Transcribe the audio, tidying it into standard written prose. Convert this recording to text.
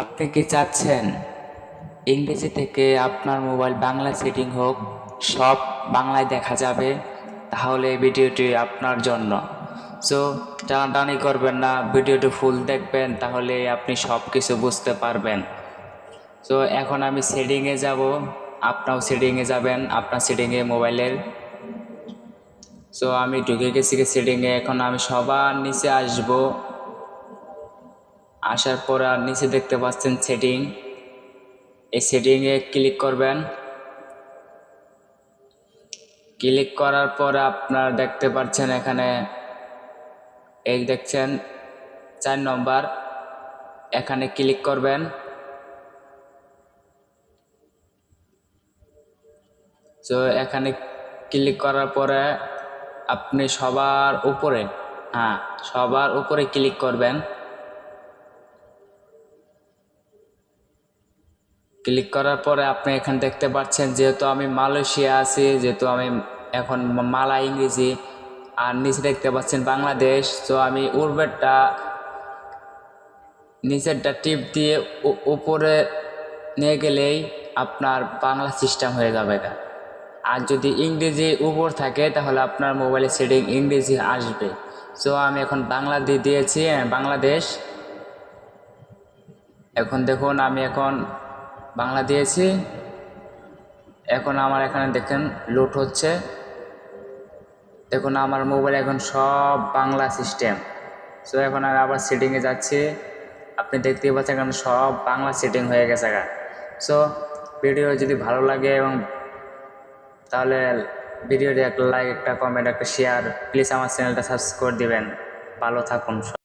আপনি কি চাচ্ছেন ইংরেজি থেকে আপনার মোবাইল বাংলা সেটিং হোক, সব বাংলায় দেখা যাবে? তাহলে এই ভিডিওটি আপনার জন্য। সো টানাটানি করবেন না, ভিডিওটি ফুল দেখবেন, তাহলে আপনি সব কিছু বুঝতে পারবেন। সো এখন আমি সেটিংয়ে যাব, আপনাও সেটিংয়ে যাবেন, আপনার সেটিংয়ে মোবাইলের। সো আমি ঢুকে গেছি সেটিংয়ে। এখন আমি সবার নিচে আসব। আসার পর আর নিচে দেখতে পাচ্ছেন সেটিং, এই সেটিংয়ে ক্লিক করবেন। ক্লিক করার পর আপনার দেখতে পাচ্ছেন এখানে এই দেখছেন 4 নম্বর, এখানে ক্লিক করবেন। তো এখানে ক্লিক করার পরে আপনি সবার উপরে সবার উপরে ক্লিক করবেন। ক্লিক করার পরে আপনি এখানে দেখতে পাচ্ছেন, যেহেতু আমি মালয়েশিয়া আছি, যেহেতু আমি এখন মালা ইংরেজি, আর নিচে দেখতে পাচ্ছেন বাংলাদেশ। তো আমি নিচেরটা টিপ দিয়ে উপরে নিয়ে গেলেই আপনার বাংলা সিস্টেম হয়ে যাবে। আর যদি ইংরেজি উপর থাকে তাহলে আপনার মোবাইলের সেটিং ইংরেজি আসবে। সো আমি এখন বাংলা দিয়ে দিয়েছি, বাংলাদেশ। এখন দেখুন আমি এখন বাংলা দিয়েছি। এখন আমার এখানে দেখেন লোড হচ্ছে। দেখুন আমার মোবাইল এখন সব বাংলা সিস্টেম। সো এখন আমি আবার সেটিংয়ে যাচ্ছি। আপনি দেখতেই পাচ্ছেন এখন সব বাংলা সেটিং হয়ে গেছে। সো ভিডিও যদি ভালো লাগে এবং তাহলে ভিডিওটি একটা লাইক, একটা কমেন্ট, একটা শেয়ার, প্লিজ আমার চ্যানেলটা সাবস্ক্রাইব করে দিবেন। ভালো থাকুন সব।